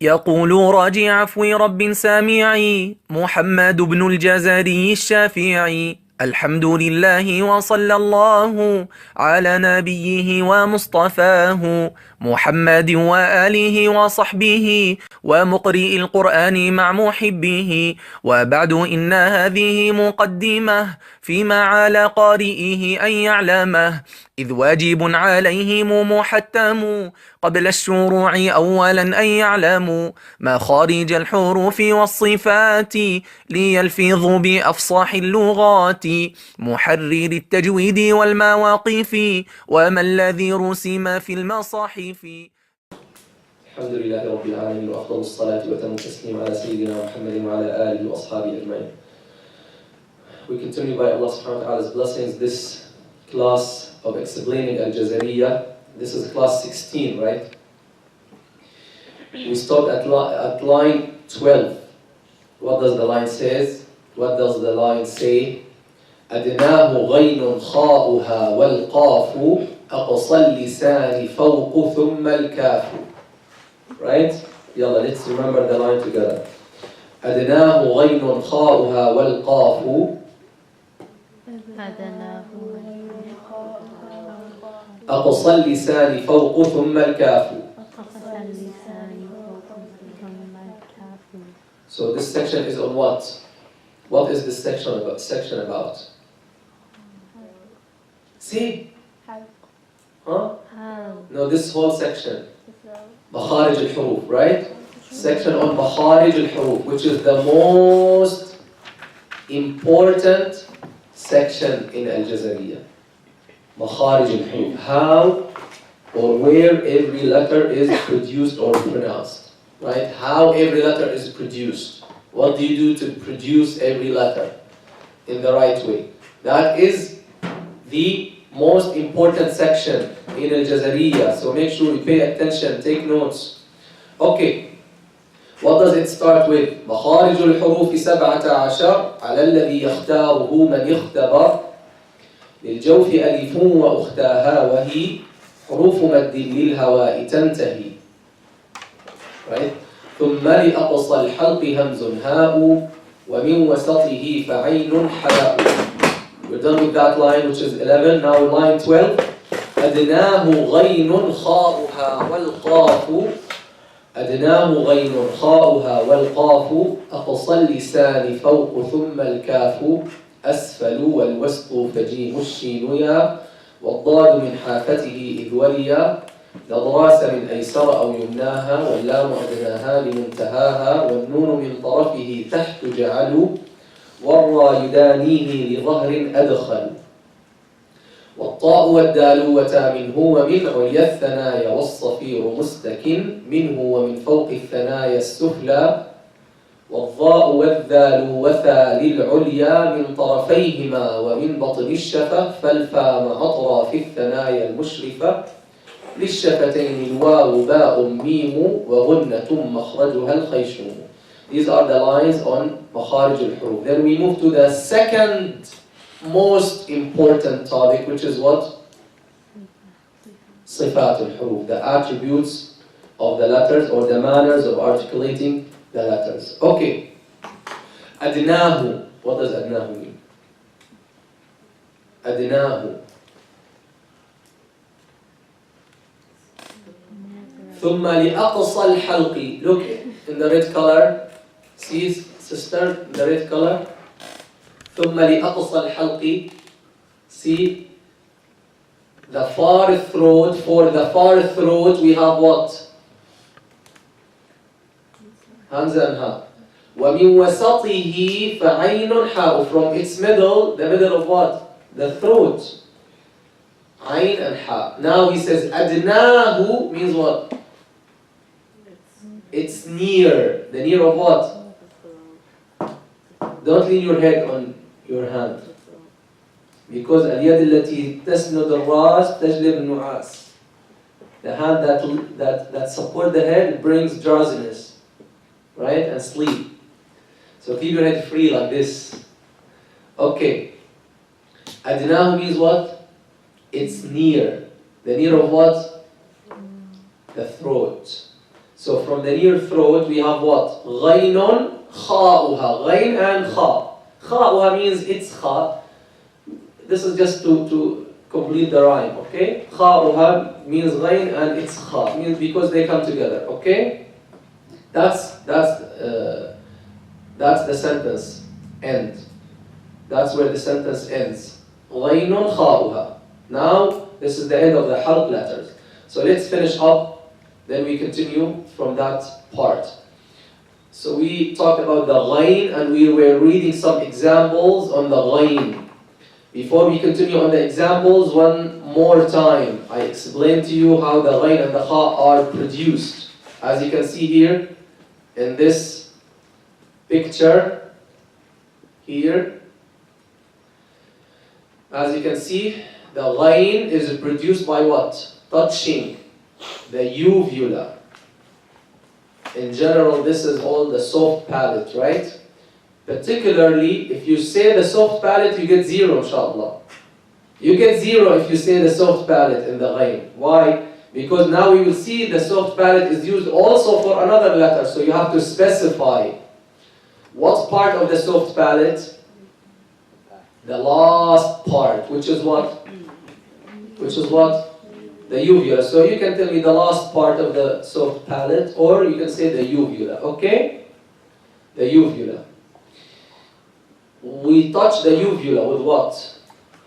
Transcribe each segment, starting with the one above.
يقول راجي عفو رب سامعي محمد بن الجزري الشافعي: الحمد لله وصلى الله على نبيه ومصطفاه محمد وآله وصحبه ومقرئ القرآن مع محبه. وبعد إن هذه مقدمة فيما على قارئه أن يعلمه، إذ واجب عليهم محتم قبل الشروع أولا أن يعلموا مخارج الحروف والصفات ليلفظوا بأفصاح اللغات، محرر التجويد والمواقف وما الذي رسم في المصاحف. الحمد لله رب العالمين، وأفضل الصلاة وتم التسليم على سيدنا محمد وعلى آله وأصحابه أجمعين. We continue by Allah subhanahu wa ta'ala's blessings this class of explaining Aljazariyya. This is class 16, right? We stopped at line 12. What does the line say? What does the line say? أدناه غين خاؤها والقاف أقصى اللسان فوق ثم الكاف. Right? Yalla, let's remember the line together. أدناه غين خاؤها والقاف أقصى اللسان فوق ثم الكاف. So this section is on what? What is this section about? See? Huh? No, this whole section. Makhraj al-huruf, right? Section on Makhraj al-huruf, which is the most important section in Aljazariyya. Makhraj al-huruf. How or where every letter is produced or pronounced. Right? How every letter is produced. What do you do to produce every letter in the right way? That is the most important section in Al-Jazariyya. So make sure you pay attention, take notes. Okay. What does it start with? مخارج الحروف 17 على الذي يختاره من يختبر للجوف ألف وأختاها وهي حروف مد للهواء تنتهي. Right? ثم لأقصى الحلق همز هاء ومن وسطه فعين حاء. We're done with that line, which is 11. Now line 12. أدناه غين خاؤها والقاف أدناه غين خاؤها والقاف أقصى اللسان فوق ثم الكاف أسفل والوسط فجيم الشين يا والضاد من حافته إذ وليا نضراس من أيسر أو يمناها واللام أدناها لمنتهاها والنون من طرفه تحت جعلوا والراء يدانيه لظهر أدخل والطاء والدال وتا منه ومن عليا الثنايا والصفير مستكن منه ومن فوق الثنايا السفلى والضاء والذال وثا للعليا من طرفيهما ومن بطن الشفة فالفا مع أطراف الثنايا المشرفة للشفتين الواو باء ميم وغنة مخرجها الخيشوم. These are the lines on Makhraj al-huruf. Then we move to the second most important topic, which is what? Sifat al-huruf, the attributes of the letters or the manners of articulating the letters. Okay. Adnahu. What does adnahu mean? Adnahu. ثم لأقصى الحلق. Look in the red color. See, sister, the red color. ثم لأقصى الحلق. See, the far throat. For the far throat, we have what? Hamza and ha. ومن وسطه فعين حاء. From its middle, the middle of what? The throat. Ain and ha. Now he says أدناه means what? It's near. The near of what? Don't lean your head on your hand. Because اليد التي تسند الراس تجلب النعاس. The hand that support the head brings drowsiness. Right? And sleep. So keep your head free like this. Okay. أدناه means what? It's near. The near of what? The throat. So from the near throat we have what? Ghainun kha'uha. Ghain and kha. Kha'uha means it's kha. This is just to complete the rhyme, okay? Kha'uha means ghain and it's kha. Means because they come together, okay? That's the sentence end. That's where the sentence ends. Ghainun kha'uha. Now, this is the end of the harf letters. So let's finish up, then we continue from that part. So we talked about the ghain and we were reading some examples on the ghain. Before we continue on the examples, one more time, I explained to you how the ghain and the kha are produced. As you can see here, in this picture, here, as you can see, the ghain is produced by what? Touching the uvula. In general, this is all the soft palate, right? Particularly, if you say the soft palate, you get 0, inshallah. You get 0 if you say the soft palate in the ghain. Why? Because now we will see the soft palate is used also for another letter, so you have to specify what part of the soft palate. The last part, which is what? Which is what? The uvula. So you can tell me the last part of the soft palate, or you can say the uvula, okay? The uvula. We touch the uvula with what?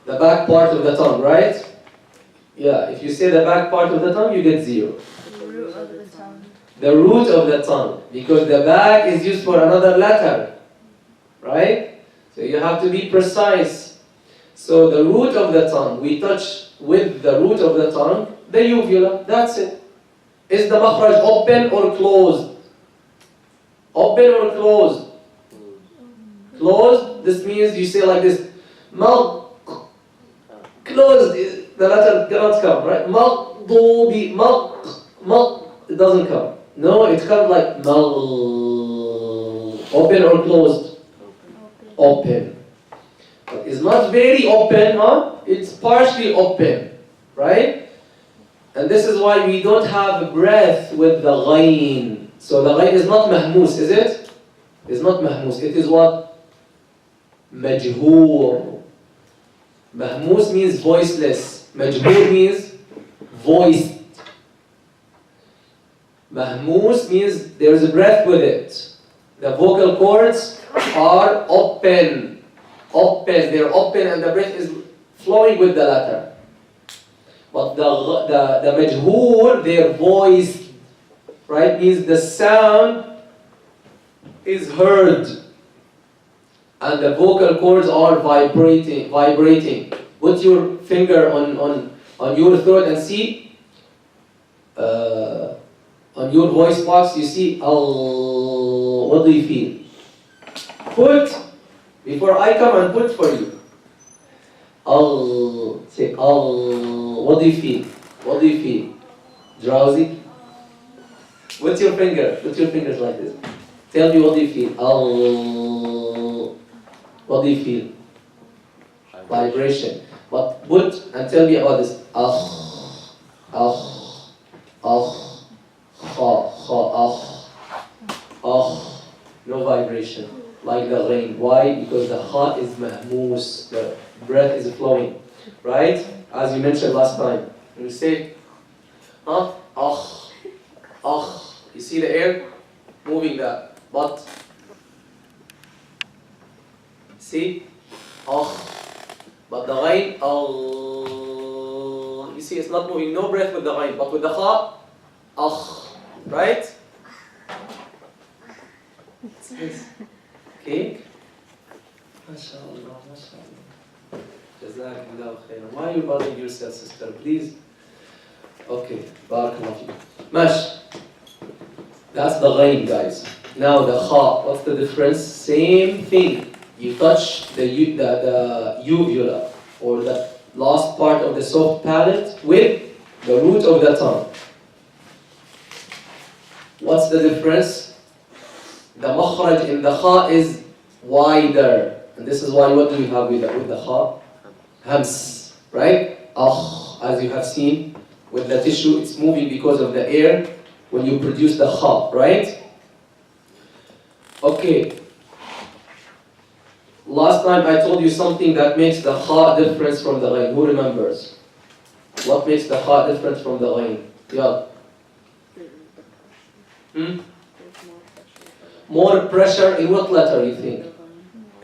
The back part of the tongue, right? Yeah, if you say the back part of the tongue, you get 0. The root of the tongue. The root of the tongue, because the back is used for another letter, right? So you have to be precise. So the root of the tongue, we touch with the root of the tongue, the uvula, that's it. Is the makhraj open or closed? Open or closed? Closed, this means you say like this, mal, closed, the letter cannot come, right? Mal, it doesn't come. No, it comes like mal. Open or closed? Open. But it's not very open, huh? It's partially open, right? And this is why we don't have breath with the ghain. So the ghain is not mahmus, is it? It's not mahmus. It is what? Majhoor. Mahmus means voiceless. Majhoor means voiced. Mahmus means there is a breath with it. The vocal cords are open. Open. They're open and the breath is flowing with the letter. But the majhoor, they're voiced. Right? Means the sound is heard. And the vocal cords are vibrating. Put your finger on your throat and see. On your voice box, you see, what do you feel? Put, before I come and put for you. Say, what do you feel? What do you feel? Drowsy? Put your fingers like this. Tell me what do you feel? What do you feel? Vibration. But put and tell me about this. No vibration. Like the rain. Why? Because the kha is mahmus. The breath is flowing. Right? As you mentioned last time. You say, you see the air moving that. But see? But the ghain, you see it's not moving, no breath with the ghain, but with the kha, right? Yes. Cake? MashaAllah, MashaAllah. Jazakallah khairan. Why are you bothering yourself, sister? Please. Okay, barakallah feek. Mash. That's the ghain, guys. Now the kha, what's the difference? Same thing. You touch the uvula, or the last part of the soft palate, with the root of the tongue. What's the difference? The makhraj in the kha is wider. And this is why, what do we have with the kha? Hams, right? As you have seen, with the tissue, it's moving because of the air when you produce the kha, right? Okay. Last time I told you something that makes the kha different from the ghain. Who remembers? What makes the kha different from the ghain? Yeah. More pressure in what letter you think?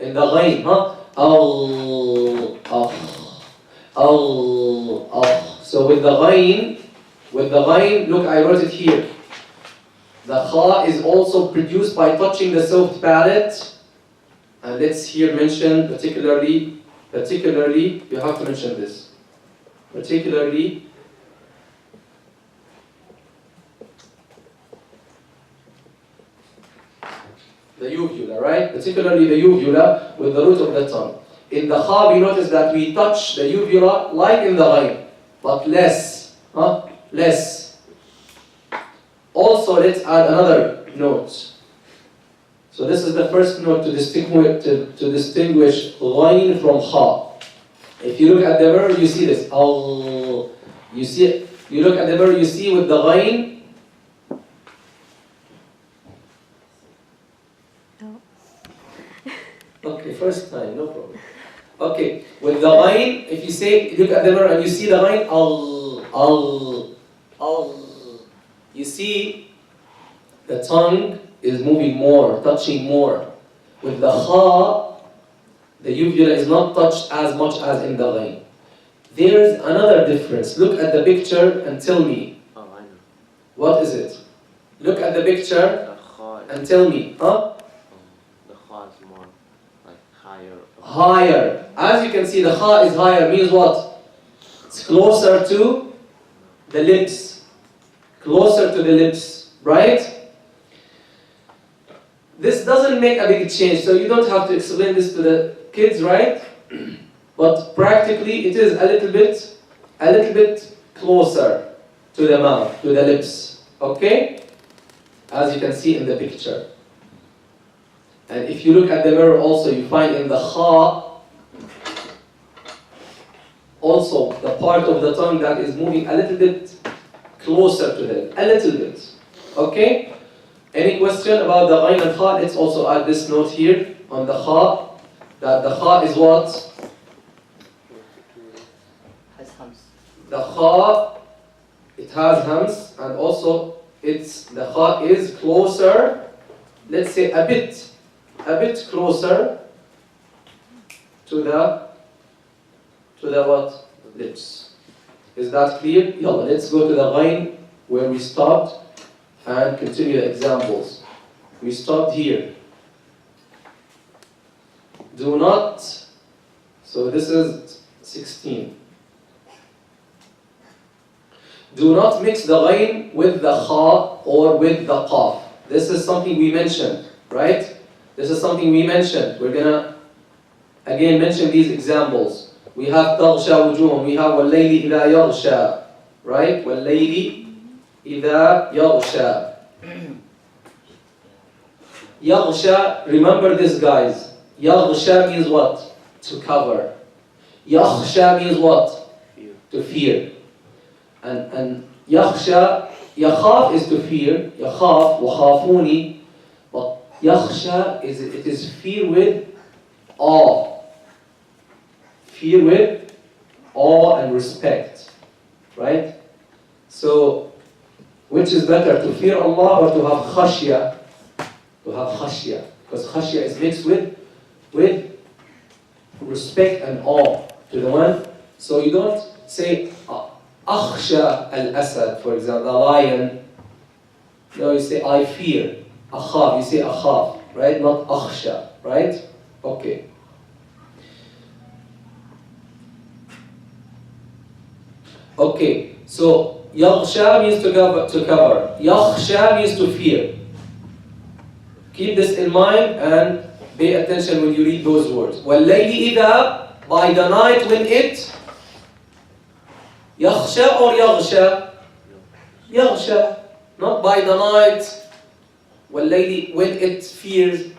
In the ghain, huh? Al, So with the ghain, look, I wrote it here. The kha is also produced by touching the soft palate. And let's here mention particularly, you have to mention this. Particularly, the uvula, right? Particularly the uvula with the root of the tongue. In the kha, we notice that we touch the uvula like in the ghain, but less. Less. Also, let's add another note. So this is the first note to distinguish ghain from kha. If you look at the mirror, you see this. You look at the mirror, you see with the ghain. Okay, first time, no problem. Okay, with the ghain, if you say, look at the mirror and you see the ghain, you see the tongue is moving more, touching more. With the kha, the uvula is not touched as much as in the ghain. There's another difference. Look at the picture and tell me. Oh, I know. What is it? Look at the picture The kha and tell me. the kha is more like higher. Higher. As you can see, the kha is higher means what? It's closer to the lips. Closer to the lips, right? This doesn't make a big change, so you don't have to explain this to the kids, right? But practically, it is a little bit closer to the mouth, to the lips, okay? As you can see in the picture. And if you look at the mirror also, you find in the kha, also the part of the tongue that is moving a little bit closer to them, a little bit, okay? Any question about the ghain and kha? Let's also add this note here on the kha, that the kha is what? Has hums. The kha, it has hums, and also the kha is closer, let's say a bit closer to the what? Lips. Is that clear? Yalla, let's go to the ghain where we stopped and continue the examples. We stopped here. Do not, so this is 16. Do not mix the ghain with the kha or with the qaf. This is something we mentioned, right? This is something we mentioned. We're gonna again mention these examples. We have taghsha wujuhum, we have وَاللَّيْلِ إِذَا يَغْشَى, right? وَاللَّيْلِ إِذَا يَغْشَى. Yaghsha, remember this guys. Yaghsha means what? To cover. Yaghsha means what? Fear. To fear. And yaghsha, yakhaf is to fear. Yakhaf, wakhafuni. But yaghsha it is fear with awe. Fear with awe and respect. Right? So, which is better, to fear Allah or to have khashya? To have khashya. Because khashya is mixed with respect and awe to the one. So you don't say akhsha al-asad, for example, the lion. No, you say I fear. Akhaf, you say akhaf, right? Not akhsha, right? Okay. Okay, so yaghsha means to cover. Yakhsha means to fear. Keep this in mind and pay attention when you read those words. وَاللَّيْلِ إِذَا, by the night when it, yakhsha or yaghsha? Yaghsha, not by the night. وَاللَّيْلِ, when it fears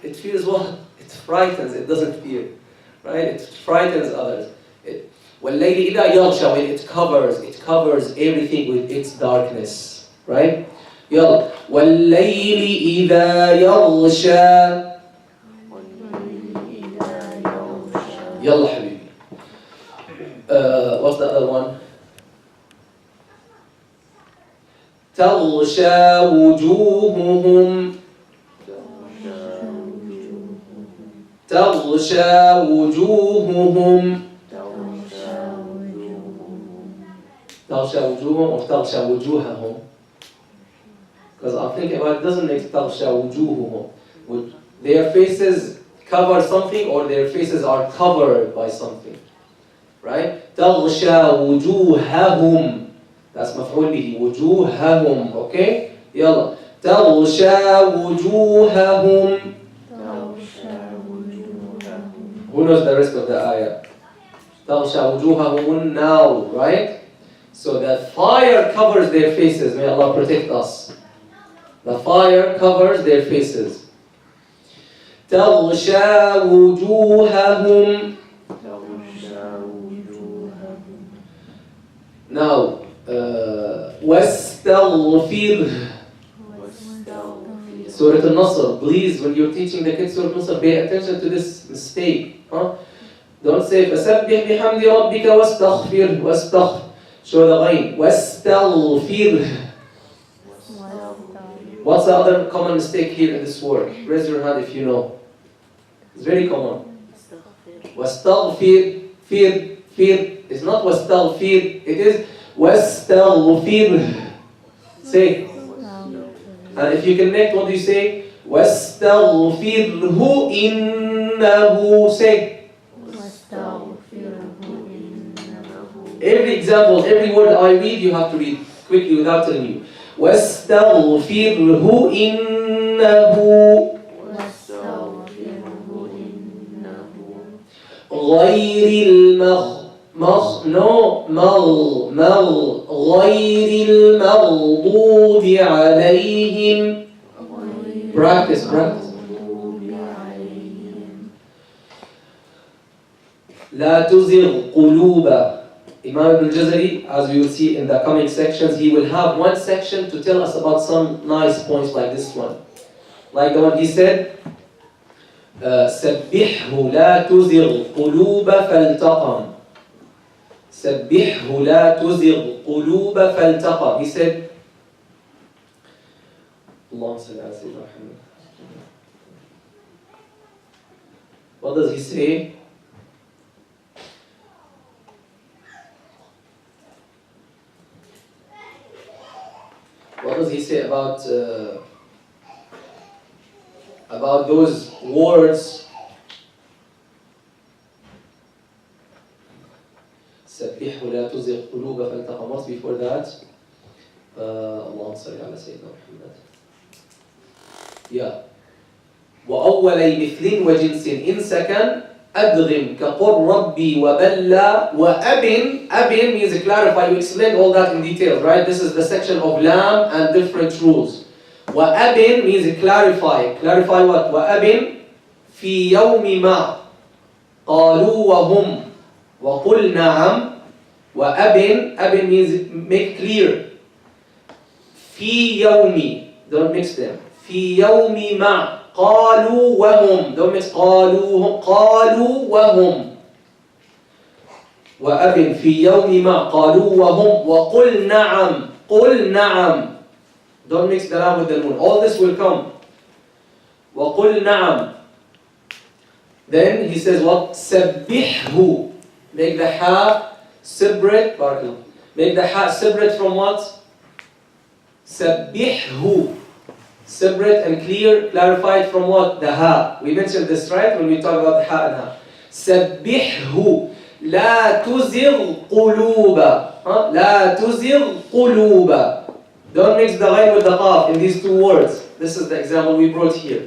what? It frightens, it doesn't fear. Right? It frightens others. وَاللَّيْلِ إِذَا يَغْشَى, when it covers everything with its darkness. Right? يلا. والليل إذا يغشى. يلا حبيبي. What's the other one? تغشى وجوههم. تغشى وجوههم. تغشى وجوههم or تغشى وجوههم. Because I'm thinking about it doesn't make تغشى وجوههم. Their faces cover something or their faces are covered by something. Right? تغشى وجوههم. That's مفعول به. وجوههم. Okay? يلا. تغشى وجوههم. Who knows the rest of the ayah? تغشى وجوههم النار. Right? So the fire covers their faces. May Allah protect us. The fire covers their faces. تغشى وجوههم. Now, واستغفر. Surah Al-Nasr. Please, when you're teaching the kids Surah Al-Nasr, pay attention to this mistake. Don't say فسبح بحمد ربك واستغفر. واستغفر. Show the Ghain. واستغفر. What's the other common mistake here in this word? Raise your hand if you know. It's very common. واستغفر. Fear. It's not واستغفر. It is واستغفر. Say. And if you connect, what do you say? واستغفره إنه. Say. Every example, every word I read, you have to read quickly without telling you. واستغفره إنه غير غير المغضوب عليهم. Practice. لا تزغ قلوب. Imam Aljazariyya, as we will see in the coming sections, he will have one section to tell us about some nice points like this one. Like the one he said, سبحه لا تزغ قلوب فالتقم. سبحه لا تزغ قلوب فالتقم. He said, اللهم صل على سيدنا محمد. What does he say? What does he say about those words? سبحه لا تزغ قلوب فالتقم. What's before that? اللهم صل على سيدنا محمد. Yeah. وأولي مثل وجنس إن سكن أدغم كقر ربي وبلى وأبن. Abin means clarify. You explained all that in detail, right? This is the section of lam and different rules. وأبن means clarify. Clarify what? وأبن في يوم ما قالوا وهم وقل نعم. وأبن. Abin means make clear. في يوم. Don't mix them. في يوم ما قالوا وهم. Don't mix قالوا وهم. وأبن في يوم ما قالوا وهم وقل نعم. قل نعم. Don't mix the lam with the noon. All this will come. وقل نعم. Then he says what? سبحه. Make the ha separate. Make the ha separate from what? سبحه. Separate and clear, clarified from what? The ha. We mentioned this, right? When we talk about the ha and ha. سبحه لا تزغ قلوب. لا تزغ قلوب. Don't mix the ghain with the qaf in these two words. This is the example we brought here.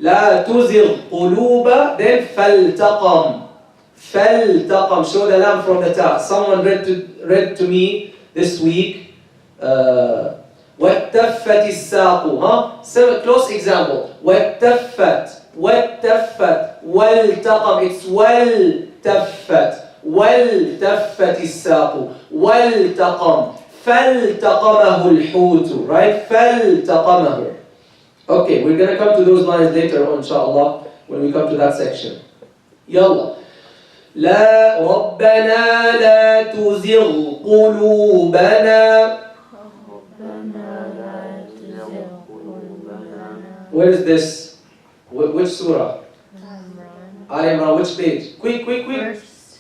لا تزغ قلوب. Then فالتقم. فالتقم. Show the lam from the ta. Someone read to me this week. واتفت الساق. Close example. واتفت والتقم. It's والتفت الساق والتقم فَالْتَقَمَهُ الْحُوتُ. Right? فَالْتَقَمَهُ. Okay, we're going to come to those lines later on, inshallah, when we come to that section. Yalla. لا ربنا لا تزغ قلوبنا. Where is this? Which surah? Imran. Which page? Quick.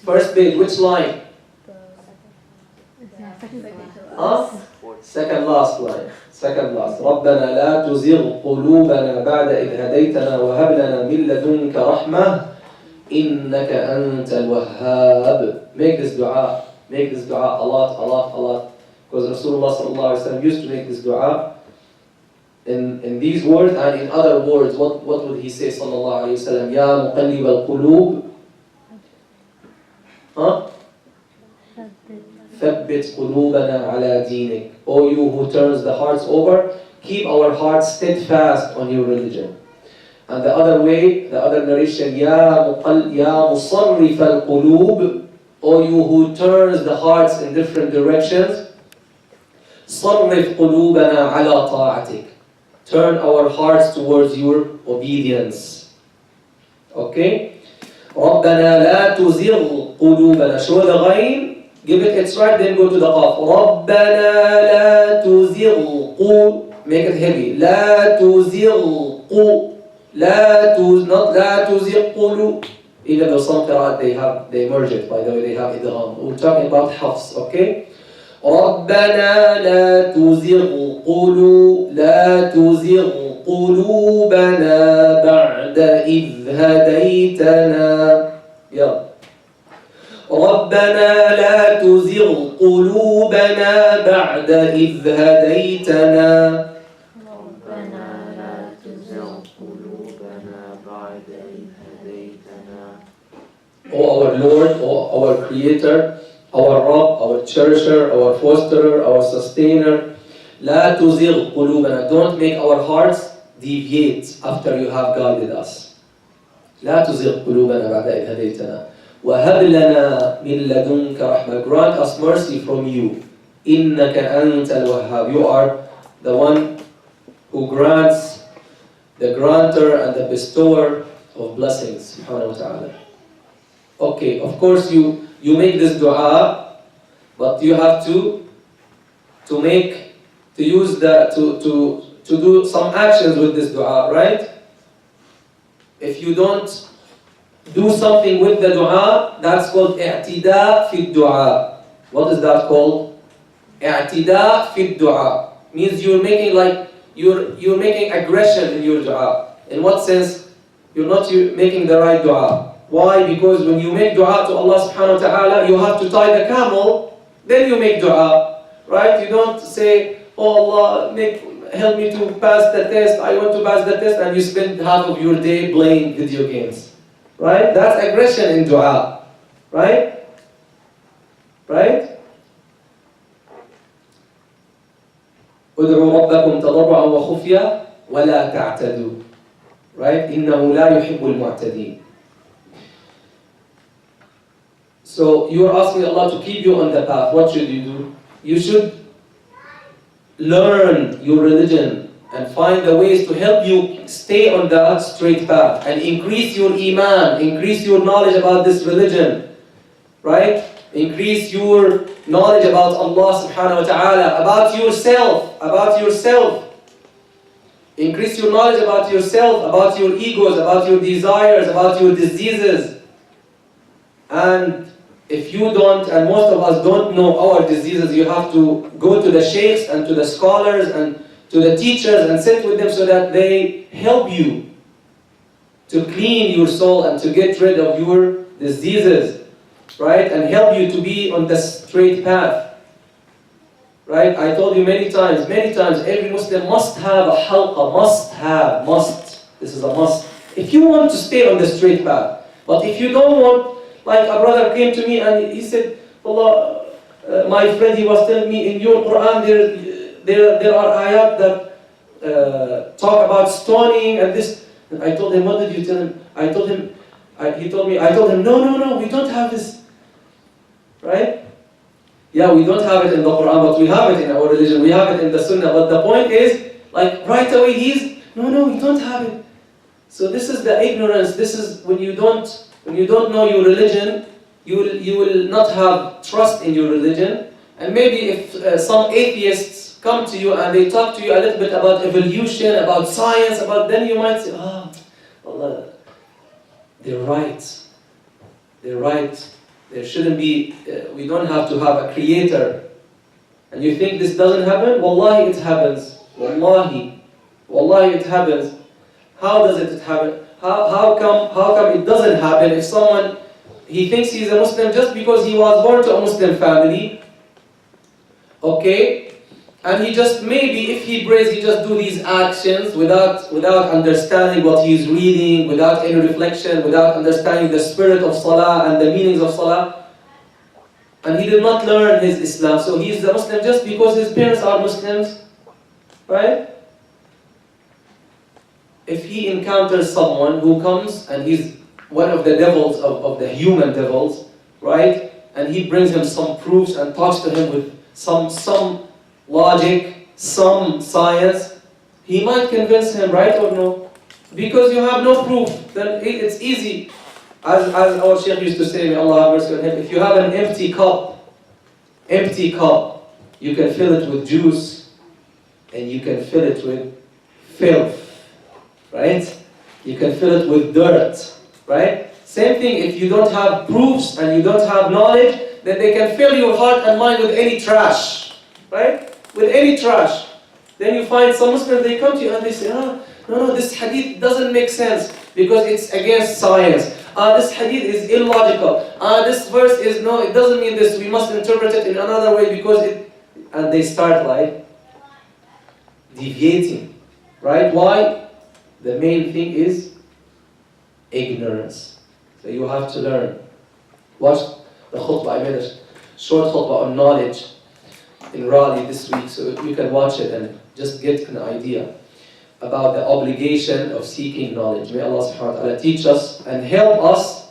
First page. Which line? Huh? Second last line. Second last. ربنا لا تزغ قلوبنا بعد إذ هديتنا وهب لنا من لدنك رحمة إنك أنت الوهاب. Make this dua. Make this dua a lot. Because Rasulullah sallallahu alaihi wasallam used to make this dua in these words and in other words. What would he say sallallahu alaihi wasallam? يا مقلب القلوب. Huh? ثبت قلوبنا على دينك. O you who turns the hearts over, keep our hearts steadfast on your religion. And the other way, the other narration, يا مصرف القلوب. O you who turns the hearts in different directions, صرف قلوبنا على طاعتك. Turn our hearts towards your obedience. Okay? ربنا لا تزغ قلوبنا. Show the Ghain. Give it its right, then go to the Qaf. ربنا لا تزغ. Make it heavy. لا تزغ. لا تزغ قلوب. Even though some qira'at they merge it, by the way, they have idgham. We're talking about hafs, okay? ربنا لا تزغ قلوبنا بعد إذ هديتنا. يلا. ربنا لا تزغ قلوبنا بعد إذ هديتنا. O our Lord, O our Creator, our Rabb, our Cherisher, our Fosterer, our Sustainer, لا تزغ قلوبنا. Don't make our hearts deviate after you have guided us. لا تزغ قلوبنا بعد إذ هديتنا. وهب لنا من لدنك رحمة. Grant us mercy from you. إنك أنت الوهاب. You are the one who grants, the granter and the bestower of blessings. Subhanahu wa ta'ala. Okay, of course you make this dua, but you have to do some actions with this dua, right? If you don't do something with the dua, that's called i'tida fi dua. What is that called? I'tida fi dua means you're making aggression in your dua. In what sense? You're not making the right dua. Why? Because when you make dua to Allah subhanahu wa ta'ala, you have to tie the camel, then you make dua. Right? You don't say, oh Allah, help me to pass the test, I want to pass the test, and you spend half of your day playing video games. Right? That's aggression in dua. Right? Right? ادعوا ربكم تضرعا وخفيا ولا تعتدوا. Right? إنه لا يحب المعتدين. So you are asking Allah to keep you on the path. What should you do? You should learn your religion and find the ways to help you stay on the straight path and increase your iman, increase your knowledge about this religion, right? Increase your knowledge about Allah subhanahu wa ta'ala, about yourself. Increase your knowledge about yourself, about your egos, about your desires, about your diseases. And if you don't, and most of us don't know our diseases, you have to go to the sheikhs and to the scholars and to the teachers and sit with them so that they help you to clean your soul and to get rid of your diseases, right? And help you to be on the straight path, right? I told you many times, every Muslim must have a halqa, must. This is a must. If you want to stay on the straight path, but if you don't want, like a brother came to me and he said, Allah, my friend, he was telling me in your Quran there are ayat that talk about stoning and this. And I told him, what did you tell him? I told him, no, we don't have this. Right? Yeah, we don't have it in the Quran, but we have it in our religion. We have it in the Sunnah. But the point is, like right away, no, you don't have it. So this is the ignorance. This is when you don't know your religion, you will not have trust in your religion. And maybe if some atheists come to you and they talk to you a little bit about evolution, about science, then you might say, Allah, they're right. They're right. There shouldn't be, we don't have to have a creator. And you think this doesn't happen? Wallahi, it happens. Wallahi it happens. How does it happen? How come it doesn't happen if someone, he thinks he's a Muslim just because he was born to a Muslim family, okay? And he just, maybe if he prays, he just do these actions without understanding what he's reading, without any reflection, without understanding the spirit of Salah and the meanings of Salah. And he did not learn his Islam, so he's a Muslim just because his parents are Muslims, right? If he encounters someone who comes and he's one of the devils, of the human devils, right? And he brings him some proofs and talks to him with some logic, some science, he might convince him, right or no? Because you have no proof, then it's easy. As our Shaykh used to say, may Allah have mercy on him, if you have an empty cup, you can fill it with juice and you can fill it with filth, right? You can fill it with dirt, right? Same thing, if you don't have proofs and you don't have knowledge, then they can fill your heart and mind with any trash, right? With any trash. Then you find some Muslims, they come to you and they say, no, this hadith doesn't make sense because it's against science. This hadith is illogical. This verse is, no, it doesn't mean this. We must interpret it in another way because it... And they start like deviating, right? Why? The main thing is ignorance. So you have to learn. Watch the khutbah. I made a short khutbah on knowledge in Raleigh this week, so you can watch it and just get an idea about the obligation of seeking knowledge. May Allah subhanahu wa ta'ala teach us and help us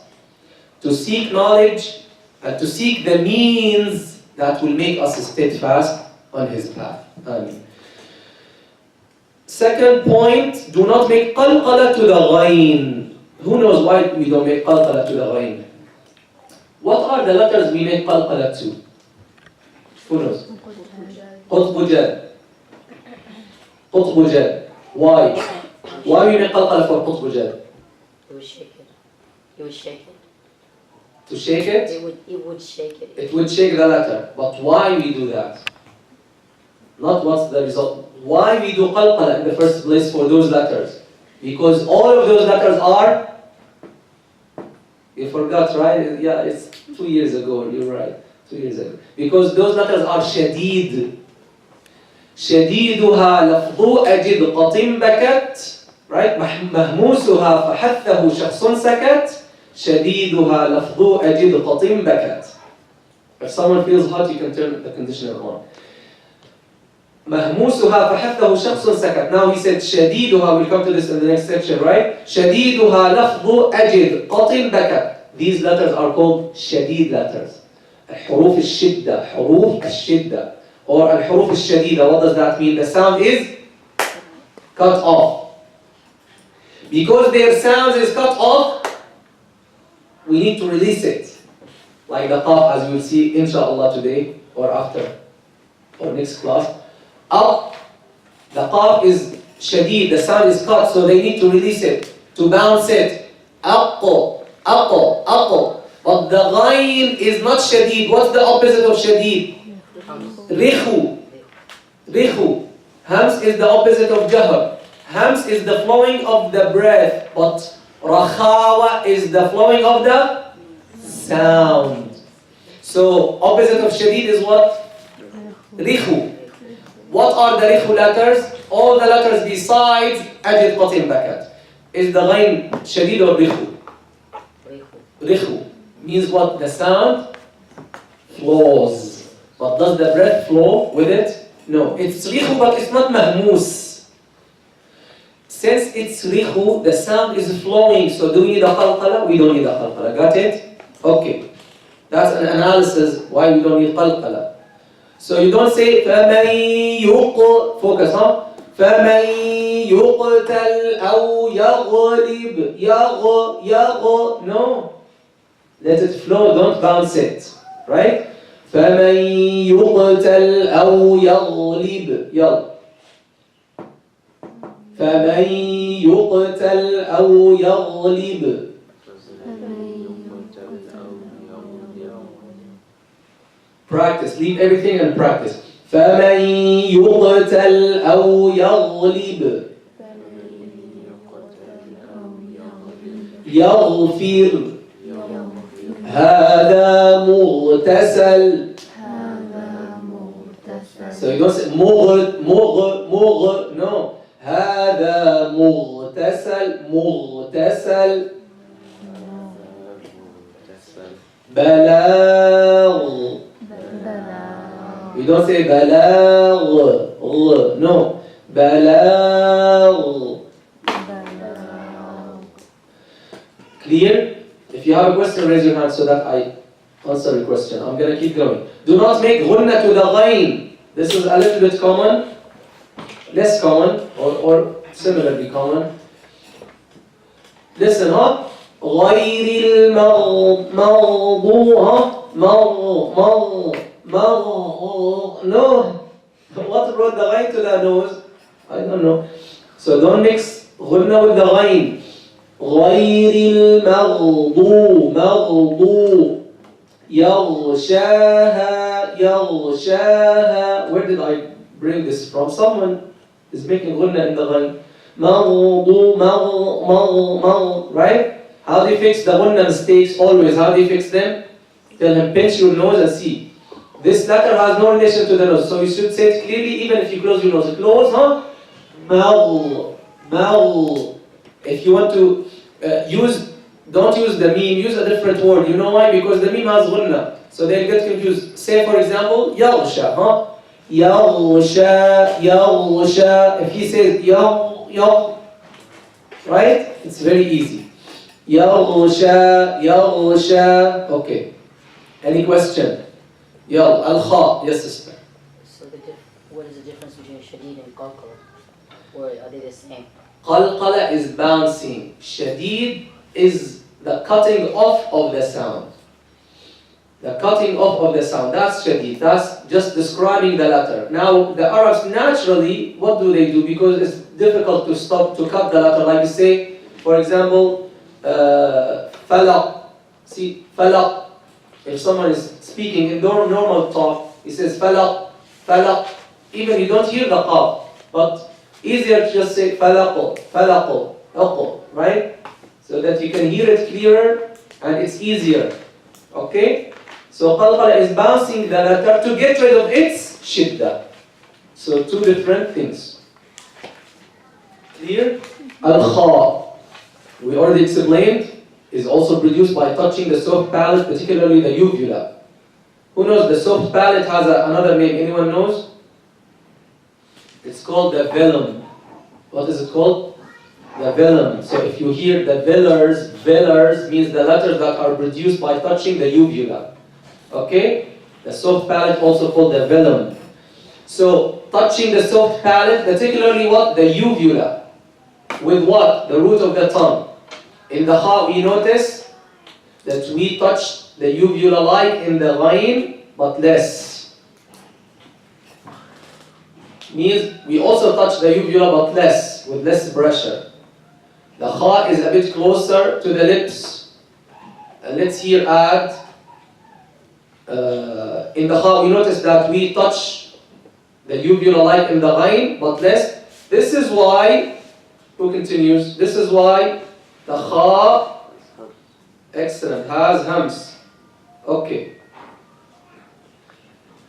to seek knowledge and to seek the means that will make us steadfast on His path. Ameen. Second point, do not make qalqala to the ghain. Who knows why we don't make qalqala to the ghain? What are the letters we make qalqala to? Who knows? Qutb Jad. Why? Why we make qalqala for Qutb Jad? It would shake it. It would shake it. To shake it? It would shake it. It would shake the letter. But why we do that? Not what's the result. Why we do qalqala in the first place for those letters? Because all of those letters are... You forgot, right? Yeah, it's 2 years ago. You're right. 2 years ago. Because those letters are shadid. شديدها لفظ أجد قطن بكت, right? مهموسها فحثه شخص سكت. شديدها لفظ أجد قطن بكت. If someone feels hot, you can turn the conditioner on. مهموسها فحثه شخص سكت. Now he said شديدها. We'll come to this in the next section, right? شديدها لفظ أجد قطن بكت. These letters are called شديد letters. حروف الشدة, حروف الشدة. Or al-huruf al-shadida, what does that mean? The sound is cut off. Because their sound is cut off, we need to release it. Like the qaf, as you will see, inshallah, today or after, or next class. Up, the qaf is shadid, the sound is cut, so they need to release it, to bounce it. Aqo. But the ghain is not shadid. What's the opposite of shadid? Rikhu. Hams is the opposite of jahr. Hams is the flowing of the breath, but rakhawa is the flowing of the sound. So opposite of shadid is what? Rikhu. What are the rikhu letters? All the letters besides ajid qatin bakat. Is the ghain shadid or rikhu? Rikhu means what? The sound flows. But does the breath flow with it? No. It's rikhu, but it's not mahmoos. Since it's rikhu, the sound is flowing. So do we need a qalqala? We don't need a qalqala. Got it? Okay. That's an analysis why we don't need qalqala. So you don't say فَمَن focus, huh? فَمَن يُقْتَلْ أَوْ يَغْلِبْ no. Let it flow, don't bounce it. Right? فَمَن يُقْتَلْ أَوْ يَغْلِبْ فَمَن يُقْتَلْ أَوْ يَغْلِبْ Practice, leave everything and practice. فَمَن يُقْتَلْ أَوْ يَغْلِبْ يَغْفِرْ هَذَا مُغْتَسَلٌ So you don't say مغ no. هذا مغتسل بلاغ You don't say بلاغ no. بلاغ Clear? If you have a question, raise your hand so that I answer the question. I'm going to keep going. Do not make غنة to the ghain. This is a little bit common, less common, or similarly common. Listen, huh? غير المغضوب No. What brought the ghain to the nose? I don't know. So don't mix غنة with the ghain. غير المغضوب يغشاها Where did I bring this from? Someone is making غنة in the ghain. Right? How do you fix the غنة mistakes always? How do you fix them? Tell him, pinch your nose and see. This letter has no relation to the nose, so you should say it clearly even if you close your nose. Close, huh? If you want to don't use the meme, use a different word. You know why? Because the meme has غنة. So they'll get confused. Say for example, يغشى, huh? يغشى. If he says right? It's very easy. يغشى. Okay. Any question? Al-Kha. Yes, sister. So what is the difference between shadid and qalqala? Or are they the same? Qalqala is bouncing. Shadid is the cutting off of the sound. The cutting off of the sound. That's shadid. That's just describing the letter. Now, the Arabs naturally, what do they do? Because it's difficult to cut the letter. Like you say, for example, falaq. See, falaq. If someone is speaking in normal talk, he says falaq, falaq. Even you don't hear the qaf, but easier to just say falaqo, right? So that you can hear it clearer and it's easier. Okay? So qalqala is bouncing the letter to get rid of its shidda. So two different things. Clear? Al-Kha, we already explained, is also produced by touching the soft palate, particularly the uvula. Who knows the soft palate has another name? Anyone knows? It's called the velum. What is it called? The velum. So if you hear the velars means the letters that are produced by touching the uvula. Okay? The soft palate also called the velum. So touching the soft palate, particularly what? The uvula. With what? The root of the tongue. In the ha we notice that we touch the uvula like in the ghain, but less. Means we also touch the uvula but less, with less pressure. The kha is a bit closer to the lips. And let's here add, in the kha we notice that we touch the uvula like in the ghain, but less. This is why, who continues? This is why the kha, excellent, has hams. Okay.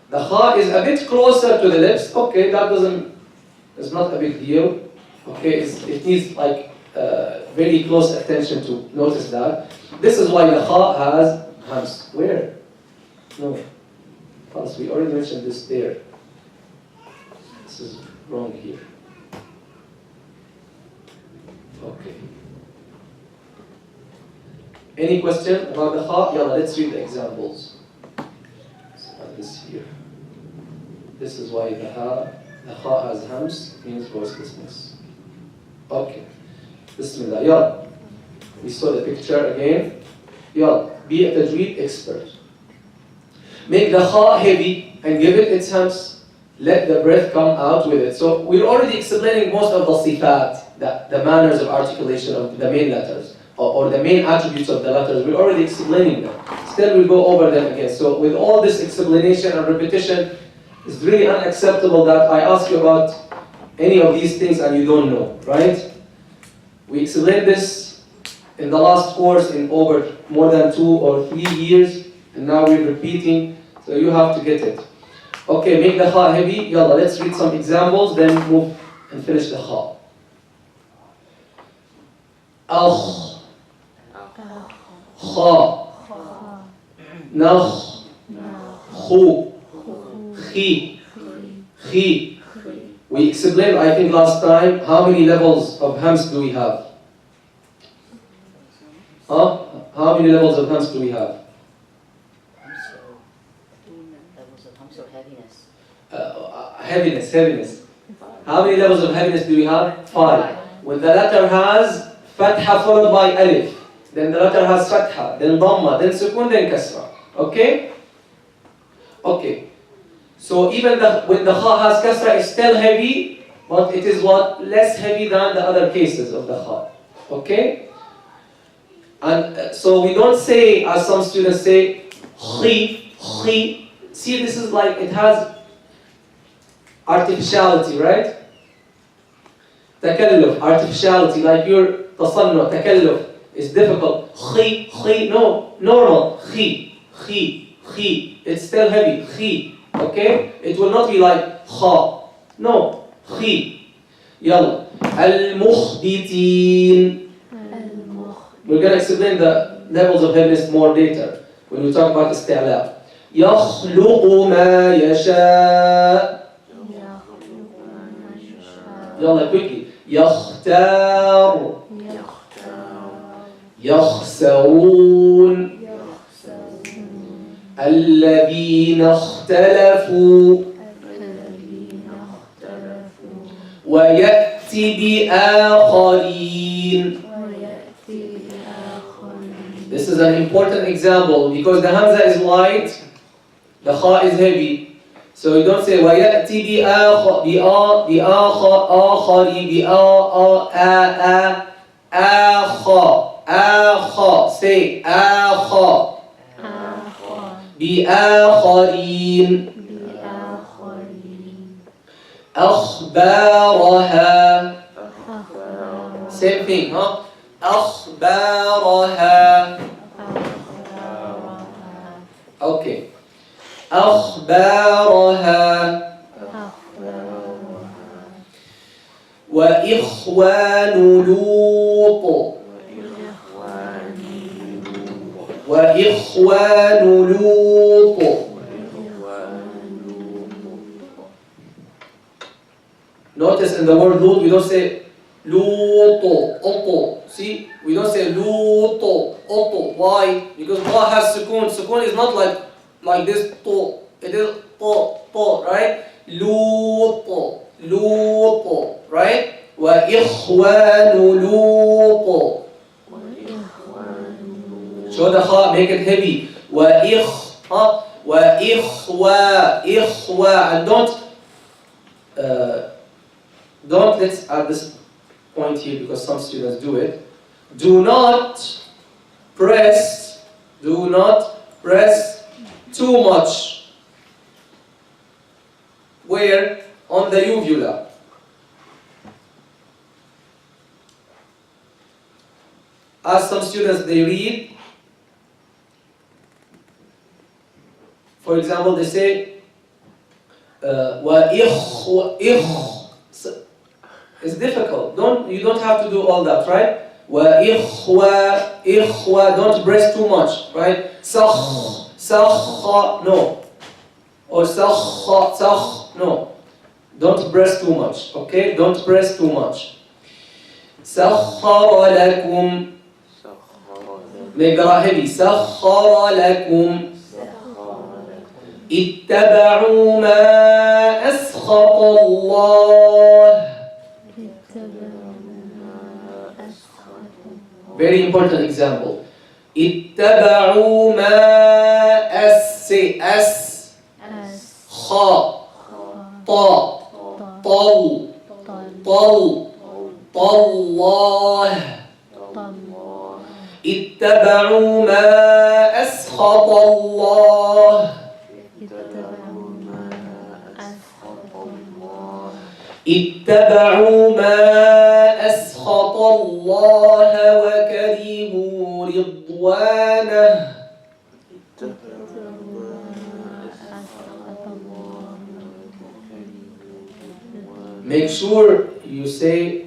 The kha is a bit closer to the lips. Okay, it's not a big deal. Okay, it needs like very close attention to notice that. This is why the kha has hams. Where? No. Plus, we already mentioned this there. This is wrong here. Okay. Any question about the kha? Yalla, let's read the examples. Let's have this here. This is why the kha has hams, means voicelessness. Okay. Bismillah. Yalla. We saw the picture again. Yalla. Be a tajweed expert. Make the kha heavy and give it its hams. Let the breath come out with it. So we're already explaining most of the sifat, the manners of articulation of the main letters, or the main attributes of the letters. We're already explaining them. Still we'll go over them again. So with all this explanation and repetition, it's really unacceptable that I ask you about any of these things and you don't know, right? We explained this in the last course in over more than 2 or 3 years, and now we're repeating, so you have to get it. Okay, make the kha heavy. Yalla, let's read some examples, then move and finish the kha. Akh, kha, nakh, khu, khi, khi. We explained, I think last time, how many levels of hams do we have? Huh? How many levels of hams do we have? Levels of hums or heaviness? Heaviness. How many levels of heaviness do we have? 5. When the letter has fatha followed by alif, then the letter has fatha, then dhamma, then sukun, then kasra. Okay? Okay. So even when the kha has kasra, it's still heavy, but it is what? Less heavy than the other cases of the kha. Okay? And so we don't say, as some students say, khi, khi. See, this is like, it has artificiality, right? Takalluf, artificiality, like your tasannu, takalluf, is difficult. Khi, khi, no, normal, khi, khi, khi. It's still heavy, khi, okay? It will not be like kha, no, khi. Yalla. Al-mukhbitin. We're going to explain the levels of heaviness more later when we talk about isti'la. يخلق ما يشاء. يلا quickly. يختار. يخسرون. الذين اختلفوا. ويأتي بآخرين. This is an important example because the hamza is light, the kha is heavy. So you don't say وَيَأْتِي بِآخَرِ آخَ. Say آخَ. بِآخَرِينَ. أخبارها. Same thing, huh? أخبارها. Okay. أخبارها. وإخوان لوط. وإخوان لوط. Notice in the word Lut, we don't say Luto, Oto. See, we don't say Luto, Oto. Why? Because Ba has sukun. Sukun is not like this to. It is to, right? Luto, Luto, right? Wa ikhwanu Luto. Show the kha, make it heavy. Wa ikhwa, and don't, let's add this point here because some students do it. Do not press too much. Where? On the uvula. As some students, they read, for example, they say, it's difficult. You don't have to do all that, right? Don't press too much, right? No. Or no. Don't press too much, okay? Don't press too much. سخر لكم. Make the ra heavy. سخر لكم. اتبعوا ما أسخط الله. Very important example. اتبعوا ما خ طل الله. اتبعوا ما أسخط الله. اتبعوا ما أسخط الله وكرهوا رضوانه. Make sure you say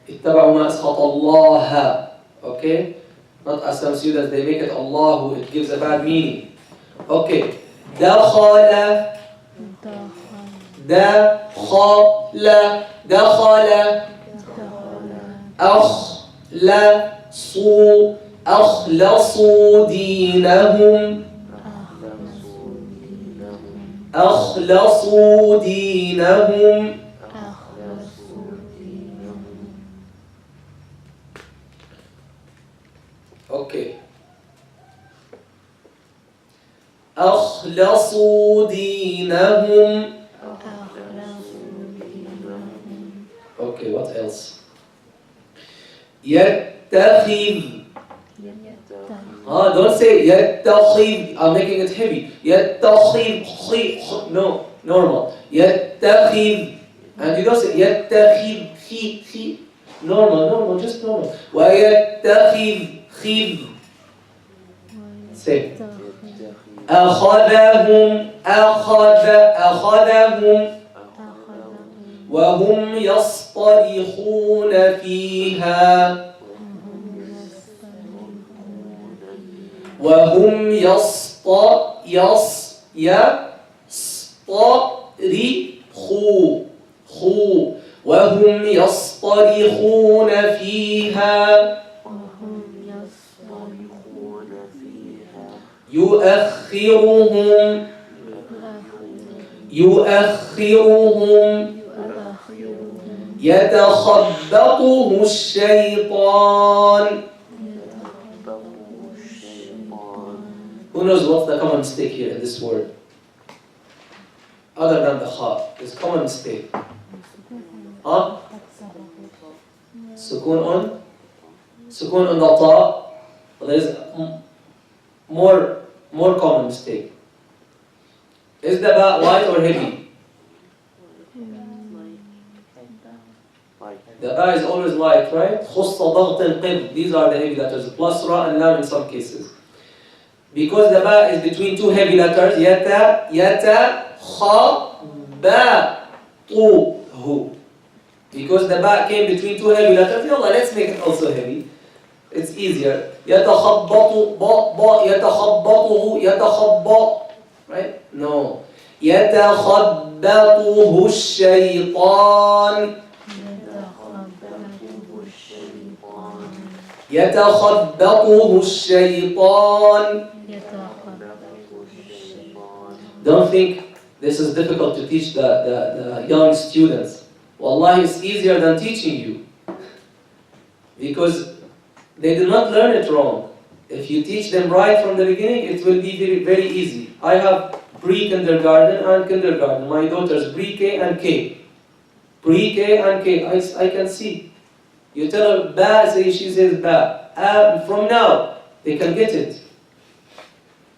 اتبعوا ما أسخط الله. Okay? Not as some students, they make it Allah, it gives a bad meaning. Okay. دخل أخلصوا دينهم. Okay. أخلصوا دينهم. Okay, what else? يتخذ. Don't say يتخذ. I'm making it heavy. يتخذ. No, normal. يتخذ. And you don't say يتخذ. Normal, just normal. ويتخذ. Say. أخذهم وهم يصطرخون فيها. وهم يصطرخون فيها. يؤخرهم يتخبطه الشيطان. Who knows what's the common mistake here in this word? Other than the kha, there's common mistake. Sukun on the ta. There's more common mistake. Is the ba light or heavy? The ba is always light, right? خص ضغط القلب. These are the heavy letters. Plus ra and lam in some cases. Because the ba is between two heavy letters, يتخبطه. Because the ba came between two heavy letters, let's make it also heavy. It's easier. يتخبط يتخبط. Right? No. يتخبطه الشيطان. يتخبطه الشيطان. Don't think this is difficult to teach the young students. Wallahi, it's easier than teaching you. Because they do not learn it wrong. If you teach them right from the beginning, it will be very, very easy. I have pre-kindergarten and kindergarten. My daughter's pre-K and K. Pre-K and K. I can see. You tell her ba, she says ba. From now, they can get it.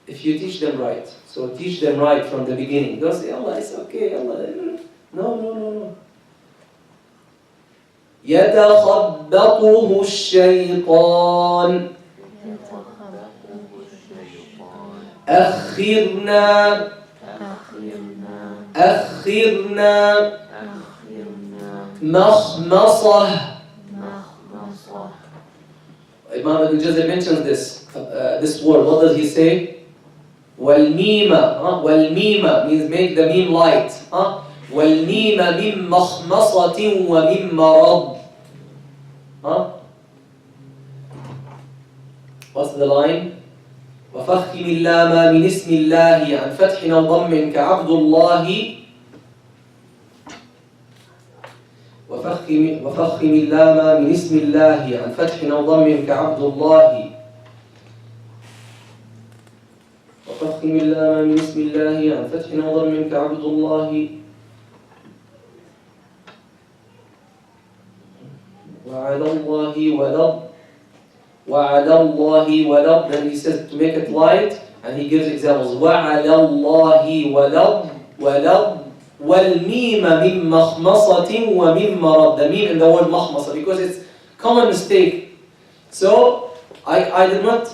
If you teach them right. So teach them right from the beginning. Don't say, Allah, it's okay, Allah. No. يتخبطه الشيطان. أخرنا مخمصة. Imam Al-Jazari mentions this word. What does he say? والميمة. والميمة means make the meme light. والميمة من مخمصة ومن مرض. What's the line? وفخم اللام من اسم الله عن فتح أو ضم كعبد الله وفخم اللام من اسم الله عن فتح أو ضم كعبد الله وفخم اللام من اسم الله عن فتح أو ضم كعبد الله وعلى الله ولد. Then he says to make it light, and he gives examples. وعلى الله ولد والميم من مخمصة ومن مرض. The meme in the word مخمصة, because it's common mistake. So I did not.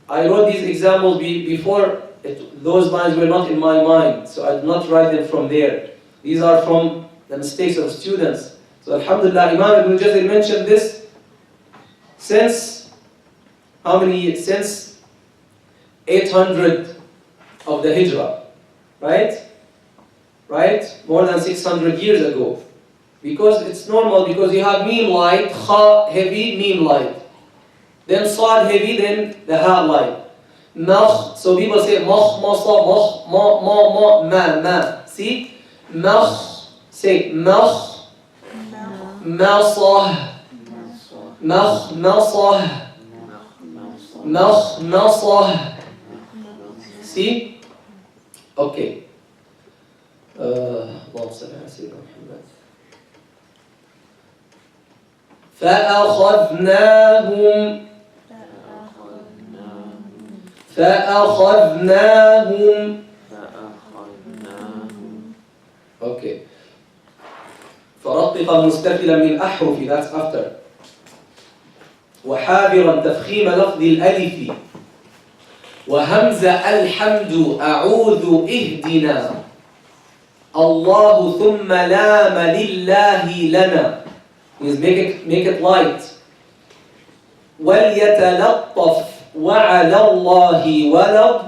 I wrote these examples before. Those lines were not in my mind, so I did not write them from there. These are from the mistakes of students. So Alhamdulillah, Imam Ibn Jazir mentioned this since how many years? Since 800 of the Hijrah, right? More than 600 years ago. Because it's normal, because you have meme light, kha heavy, meme light. Then sad heavy, then the ha light. Makh, so people say makh, masa, makh, ma. See? Makh, say makh. مصه مخمصة. See? Okay. اللهم صل على سيدنا محمد. فأخذناهم Okay. فرقق مستفلا من أحرف, that's after. وحاذرا تفخيم لفظ الألف وهمز الحمد أعوذ اهدنا الله ثم لام لله لنا. Means make it light. وليتلطف وعلى الله ولد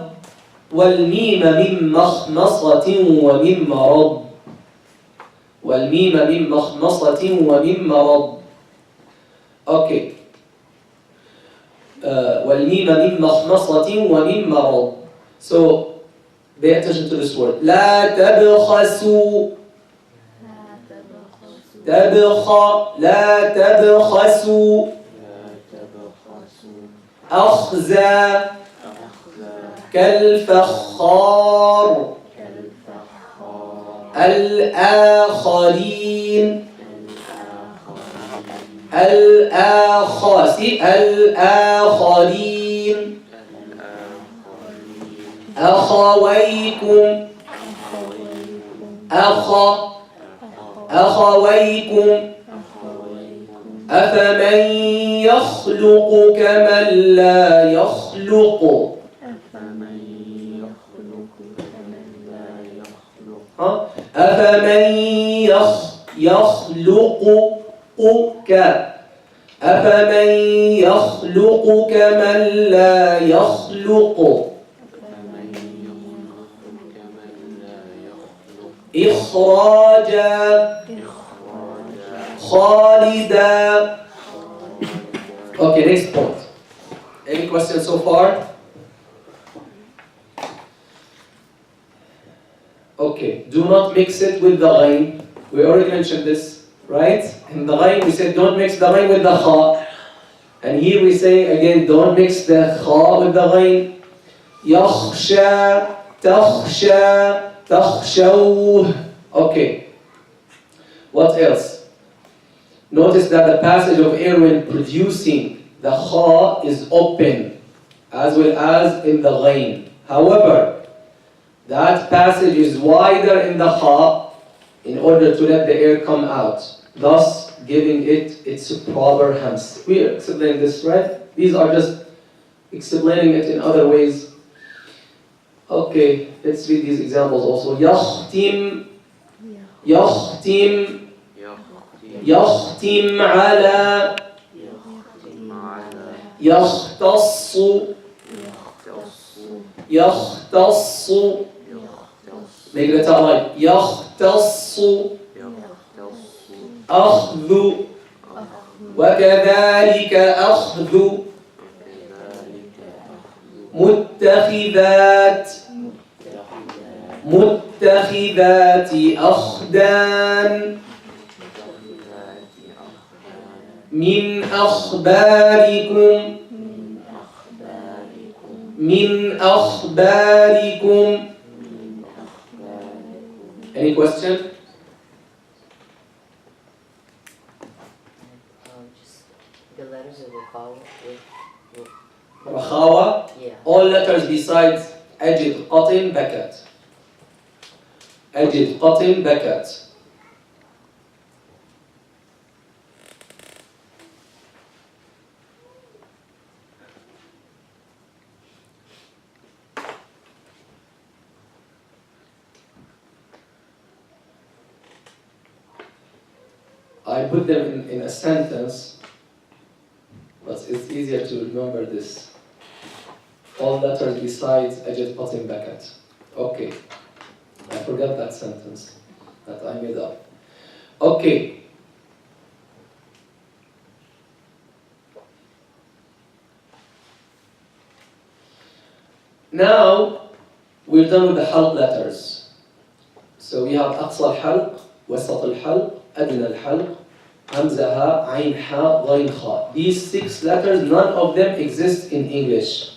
والميم من مخمصة ومن مرض. والميم من مخمصة ومن مرض. Okay. والميم من مخمصة ومن مرض. So pay attention to this word. لا تبخسوا. لا تبخسوا. أخزى كالفخار. الآخرين. الآخرين. أخويكم. أخويكم. أفمن يخلق كمن لا يخلق. أفمن أفمن يخلق كمن لا يخلق. إخراجا خالدا. Okay, next point. Any questions so far? Okay, do not mix it with the ghain. We already mentioned this, right? In the ghain we said don't mix the ghain with the kha. And here we say again don't mix the kha with the ghain. Yakhsha, takhsha, takhshaw. Okay. What else? Notice that the passage of air when producing the kha is open, as well as in the ghain. However, that passage is wider in the kha in order to let the air come out, thus giving it its proper hams. We explained this, right? These are just explaining it in other ways. Okay, let's read these examples also. Yakhtim, yakhtim, yakhtim ala, yakhtassu, yakhtassu. Make it light. يختص أخذ وكذلك أخذ متخذات متخذات أخدان من أخباركم من أخباركم. Any question? Just the letters of Rukhawa with رخاوة. yeah. All letters besides أجد قطن بكت. أجد قطن بكت. I put them in a sentence, but it's easier to remember this. All letters besides أجد قطن بكت. Okay. I forgot that sentence that I made up. Okay. Now we're done with the halq letters. So we have أقصى الحلق, وسط الحلق, أدنى الحلق, همزة هاء, عين حاء, غين خاء. These 6 letters, none of them exist in English.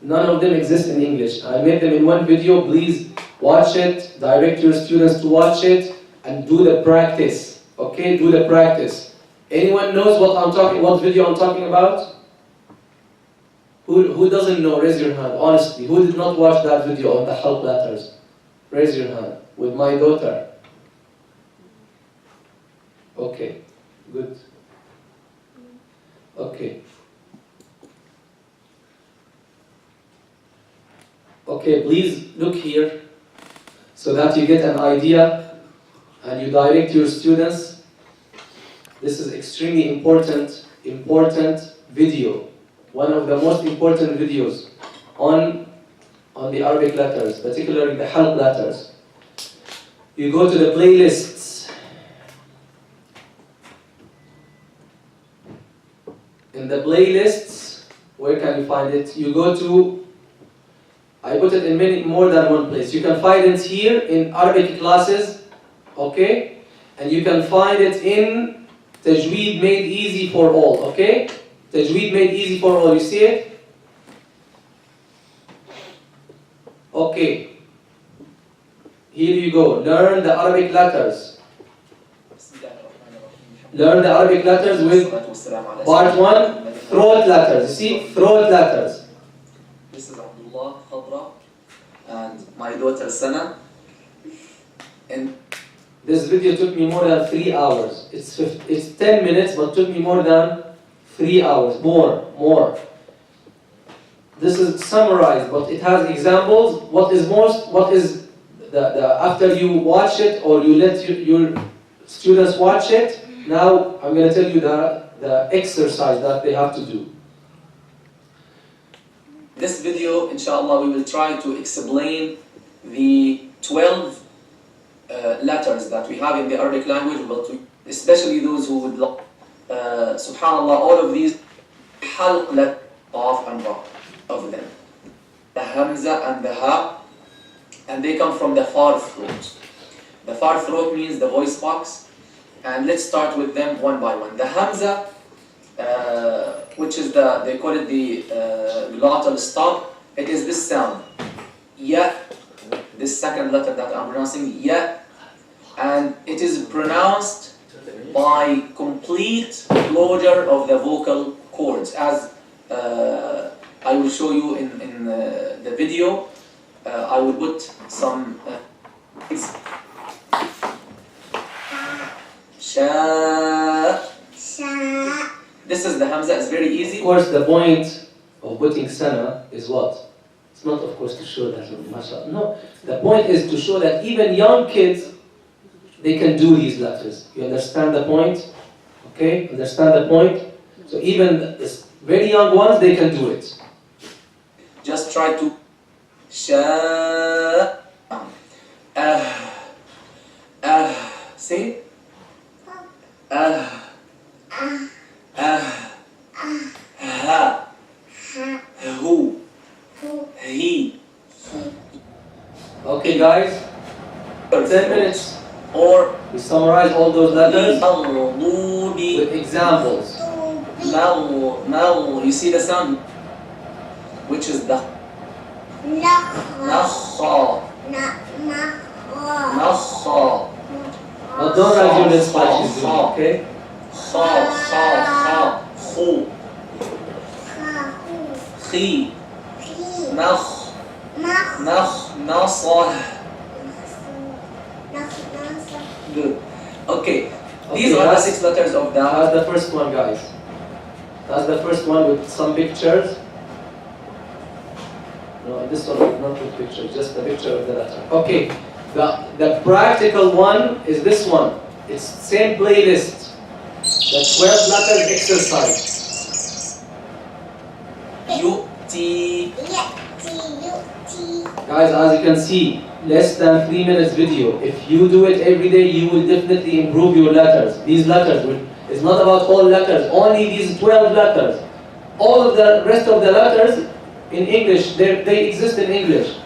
None of them exist in English. I made them in one video. Please watch it, direct your students to watch it, and do the practice. Okay, do the practice. Anyone knows what video I'm talking about? Who doesn't know? Raise your hand. Honestly, who did not watch that video on the halq letters? Raise your hand. With my daughter. Okay, good. Okay. Okay, please look here so that you get an idea and you direct your students. This is extremely important video. One of the most important videos on the Arabic letters, particularly the halq letters. You go to the playlists. In the playlists, where can you find it? You go to, I put it in more than one place. You can find it here in Arabic classes, okay? And you can find it in Tajweed Made Easy for All, okay? Tajweed Made Easy for All, you see it? Okay. Here you go. Learn the Arabic letters. Learn the Arabic letters with part 1, throat letters. You see? Throat letters. This is Abdullah Khadra and my daughter Sana. And this video took me more than 3 hours. It's 10 minutes, but took me more than 3 hours. More. This is summarized, but it has examples. What is the after you watch it or you let your students watch it, now I'm going to tell you the exercise that they have to do. this video, inshallah, we will try to explain the 12 letters that we have in the Arabic language, but especially those who would like, subhanallah, all of these halq letters of and ra of them. The hamza and the ha, and they come from the far throat. The far throat means the voice box, and let's start with them one by one. The hamza, which is they call it the glottal stop, it is this sound, ya, this second letter that I'm pronouncing, ya, and it is pronounced by complete closure of the vocal cords, as I will show you in the video. I will put some sha. This is the hamza. It's very easy. Of course, the point of putting sana is what? It's not, of course, to show that, mashallah. No, the point is to show that even young kids, they can do these letters. You understand the point? Okay, understand the point? So even the very young ones, they can do it. Just try to sha. Say. Ha. Hu. Okay, guys, 10 minutes. Or We summarize all those letters مغضوب. with examples. You see the sound? Which is the nakha. Nakha. But don't write your lips like she's doing, okay? Kha. Khu. Khi. Nakh. Nasah. Good. Okay. These are the that's- 6 letters of the. That's the first one, guys. That's the first one with some pictures. No, this one not with pictures, just the picture of the letter. Okay. The practical one is this one. It's same playlist. The 12 letters exercise. Yu'ti. Guys, as you can see, less than 3 minutes video. If you do it every day, you will definitely improve your letters. These letters, it's not about all letters, only these 12 letters. All of the rest of the letters in English, they exist in English.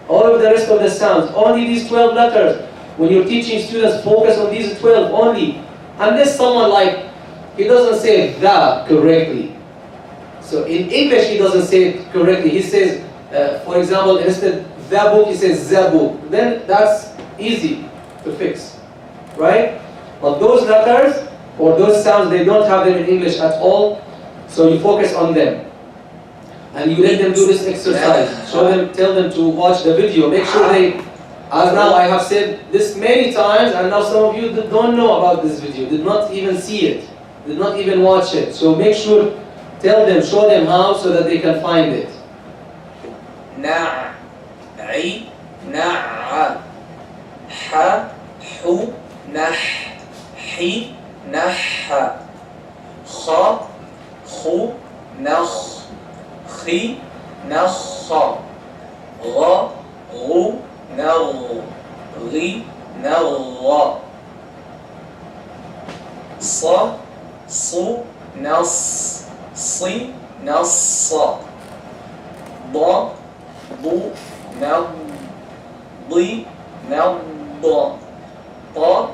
All of the rest of the sounds, only these 12 letters. When you're teaching students, focus on these 12 only. Unless someone he doesn't say the correctly. So in English, he doesn't say it correctly. He says, for example, instead the book, he says the book. Then that's easy to fix, right? But those letters or those sounds, they don't have them in English at all. So you focus on them. And you let them do this exercise. Show them, tell them to watch the video. Make sure they, as now I have said this many times, and now some of you don't know about this video, did not even see it, did not even watch it. So make sure, tell them, show them how so that they can find it. Na'i. Na'a. Ha. Hu. Nah. Hi. Nah. Kha. Khu. Nakh. Khi. Nakha. Gha. Ghu. Nagh. Ghi. Nagha. Sa. Su. Nas. Si. Nassa. Da. Du. Nad. Di. Nadda. Ta.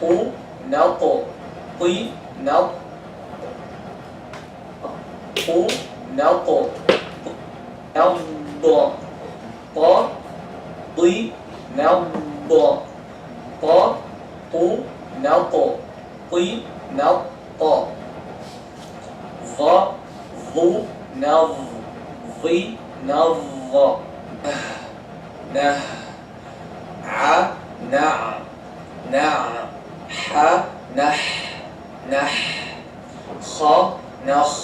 Tu. Nat. Ti. Nat. Tu. Nat. Nadda. Ta. Ti. Nadda. Ta. Tu. Nat. Ti. Natta. Va. Vu. Nav. Vi. Navva. Nah. A. Na'. Na'. Ha. Nah. Nah. Kha. Nakh.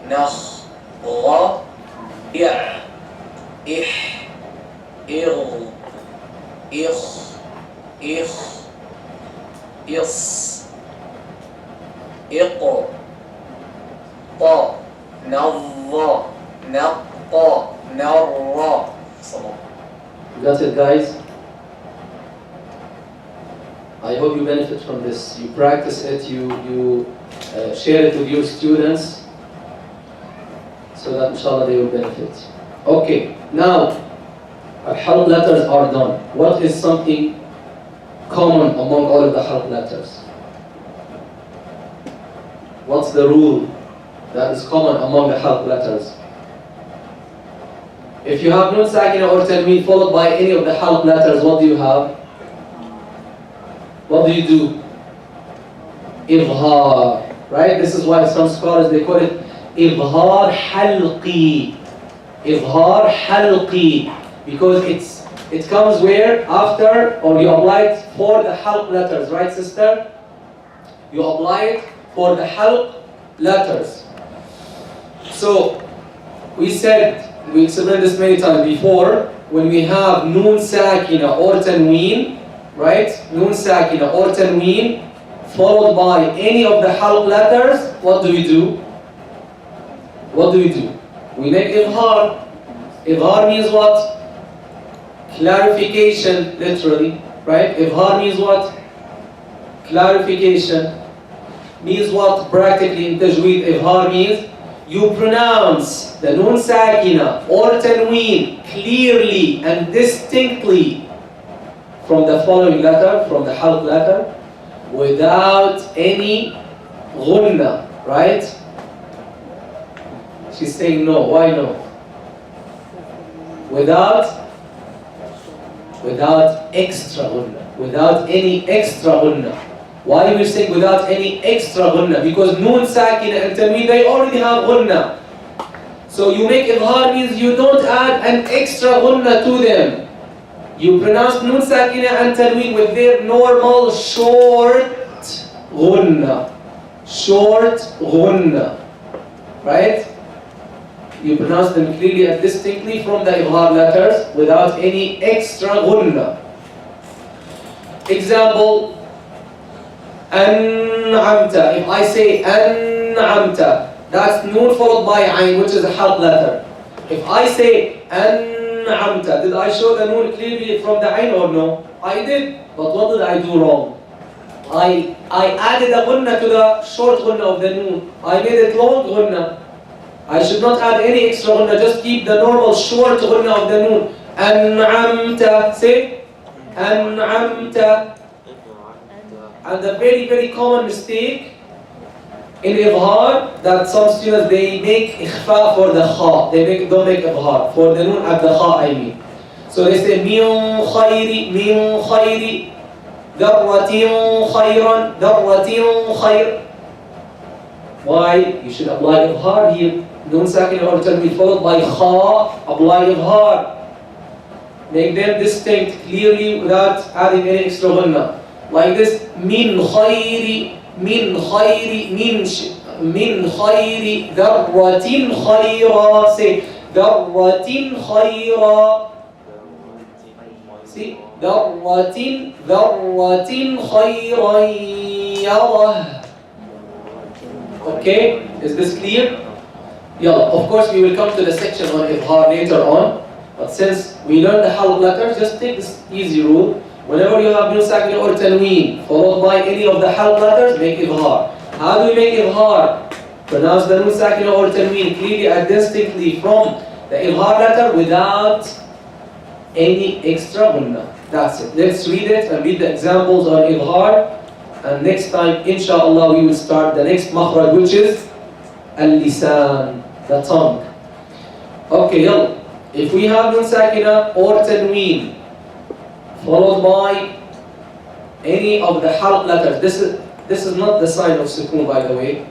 Nakh. Gha. I'. Ih. Ir. Ich. Ich. Is. Iq. Ta. Navva. Naqqa. Narra. Salam. You got it, guys? I hope you benefit from this. You practice it, you share it with your students, so that inshallah they will benefit. Okay, now, harf letters are done. What is something common among all of the harf letters? What's the rule that is common among the harf letters? If you have nun sakina or tanween followed by any of the harf letters, what do you have? What do you do? Idhar, right? This is why some scholars, they call it Idhar halqi. Idhar halqi. Because it comes where? After, or you apply it for the halq letters, right sister? You apply it for the halq letters. So, we explained this many times before, when we have nun sakina or tanween, right? Nun sakina or tanween, followed by any of the halq letters, what do we do? What do we do? We make idhar. Idhar means what? Clarification, literally, right? Idhar means what? Clarification. Means what? Practically in Tajweed, idhar means you pronounce the noon sakina or tanween clearly and distinctly from the following letter, from the halq letter, without any ghunna, right? She's saying no. Why no? Without extra ghunna, without any extra ghunna. Why we saying without any extra ghunna? Because noon sakina and tanween, they already have ghunna. So you make idhar means you don't add an extra ghunna to them. You pronounce noon sakina and tanween with their normal short ghunna. Short ghunna. Right? You pronounce them clearly and distinctly from the idhar letters without any extra ghunna. Example, an'amta. If I say an'amta, that's noon followed by ayn, which is a halq letter. If I say an'amta, did I show the noon clearly from the ayn or no? I did, but what did I do wrong? I added a ghunna to the short ghunna of the noon. I made it long ghunna. I should not add any extra ghunna, just keep the normal short ghunna of the noon. An'amta, say an'amta. And a very, very common mistake in idhar that some students, they make ikhfa for the kha. They don't make idhar for the noon at the kha, I mean. So they say min khayri, darratin khayran, darratin khayr. Why? You should apply idhar here. Noon sakina or tanween followed by kha, apply idhar. Make them distinct clearly without adding any extra ghunna. Like this, min khayri, darratin khayra. Say, darratin khayra. See, darratin khayran yarah. Okay, is this clear? Yeah, of course we will come to the section on idhar later on. But since we learned the halq letters, just take this easy rule. Whenever you have noon sakina or tanween followed by any of the halq letters, make idhar. How do we make idhar? Pronounce the noon sakina or tanween clearly and distinctly from the idhar letter without any extra ghunna. That's it. Let's read it and read the examples on idhar. And next time, inshallah, we will start the next makhraj, which is al-lisan, the tongue. Okay, yalla. If we have noon sakina or tanween followed by any of the halq letters, this is not the sign of sukoon, by the way.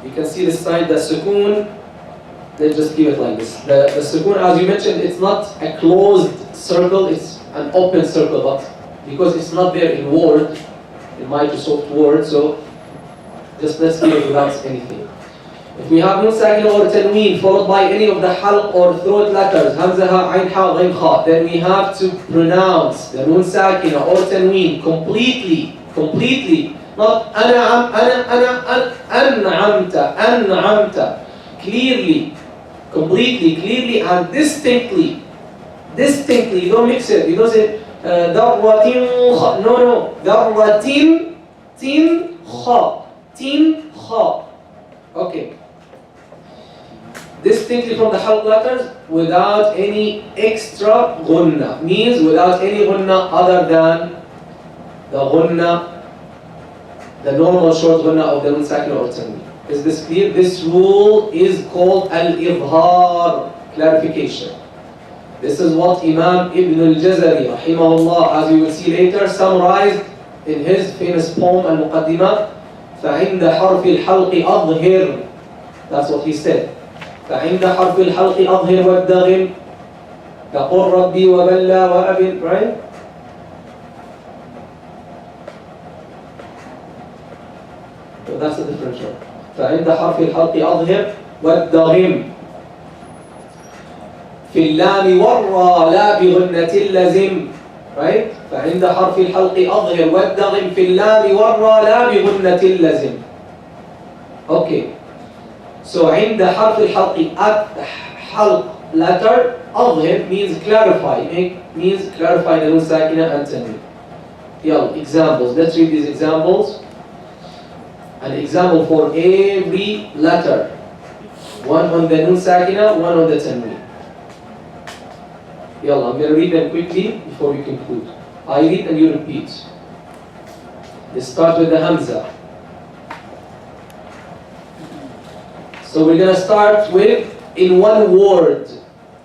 You can see the sign, the sukoon. Let's just keep it like this. The sukoon, as you mentioned, it's not a closed circle, it's an open circle, but because it's not there in Word, in Microsoft Word, so just let's keep it without anything. If we have noon sakina or tanween followed by any of the halq or throat letters, hamza, ha, ayn, ha, ghain, kha, then we have to pronounce the noon sakina or tanween completely, not an'amta, clearly, completely, clearly and distinctly, you don't mix it, you don't say darratin kha, no, darratin, tin, kha, okay. Distinctly from the halq letters without any extra ghunna, means without any ghunna other than the ghunna, the normal short ghunna of the noon sakina or tanween. Is this clear? This rule is called al-idhar, clarification. This is what Imam Ibn Aljazariyya, rahimahullah, as you will see later, summarized in his famous poem al-Muqaddimah. فَعِنْدَ حَرْفِ الْحَلْقِ أَظْهِرْ. That's what he said. فعند حرف الحلق أظهر والدغم كقل ربي وبلى وأبن, right? So that's the differential. فعند حرف الحلق أظهر والدغم في اللام والراء لا بغنة اللزم, right? فعند حرف الحلق أظهر والدغم في اللام والراء لا بغنة اللزم. Okay. So عند حرف الحلق, at حلق letter, أظهر means clarify, means clarify the noon sakina and tanween. Yeah, examples. Let's read these examples. An example for every letter. One on the Nun Sakina, one on the Tanween. Yalla, I'm going to read them quickly before we conclude. I read and you repeat. Let's start with the Hamza. So we're going to start with in one word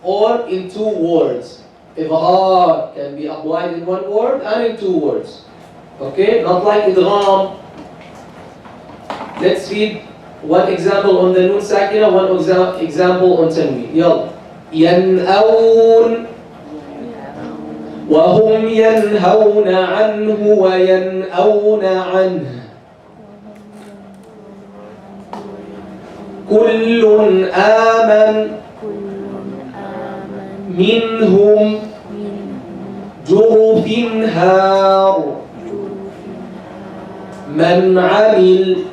or in two words. Idhar can be applied in one word and in two words. Okay? Not like idgham. Let's read one example on the Nun Sakina, one example on Tanween. Yalla. ينأون وهم ينهون عنه وينأون عنه كل آمن منهم جرف هار من عمل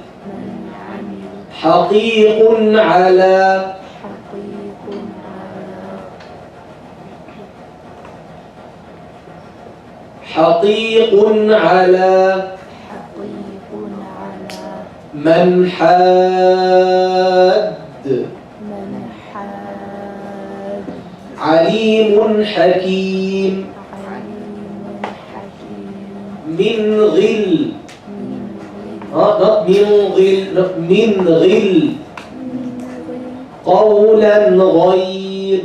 حقيق على حقيق على من حاد عليم حكيم من غل not من غل من غل قولا غير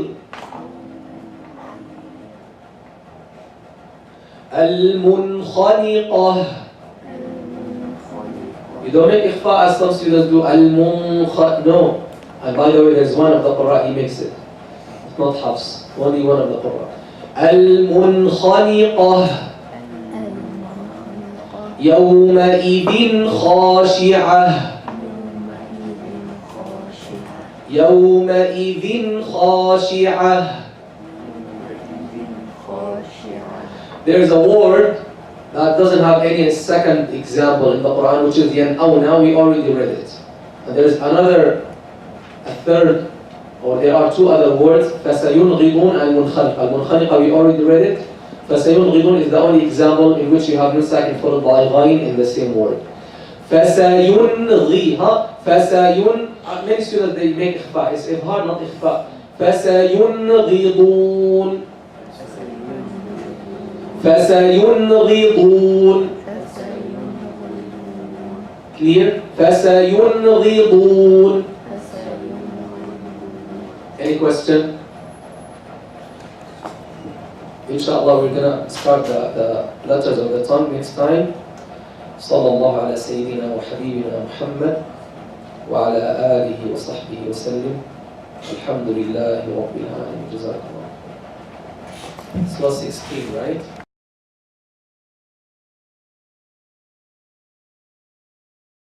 المنخنقة. You don't make ikhfa as some students do. No. And by the way, there's one of the Qur'an, he makes it. It's not Hafs. Only one of the Qur'an. المنخنقة يومئذ خاشعة يومئذ خاشعة. There's a word that doesn't have any second example in the Quran, which is yan'awna. We already read it. And there's a third, or there are two other words, فَسَيُنْغِضُونَ and مُنْخَنِقَ. Al-munkhaniqa, we already read it. فَسَيُنْغِضُونَ is the only example in which you have nun sakin followed by ghain in the same word. فَسَيُنْغِي, فَسَيُنْ. Many students, they make ikhfa. It's idhar, not ikhfa. فَسَيُنْغِضُونَ فَسَيُنْغِضُونَ. Clear? فَسَيُنْغِضُونَ. Any question? Inshallah, we're gonna start the letters of the tongue next time. صلى الله على سيدنا وحبيبنا محمد وعلى آله وصحبه وسلم. الحمد لله رب العالمين. جزاكم الله. It's verse 16, right?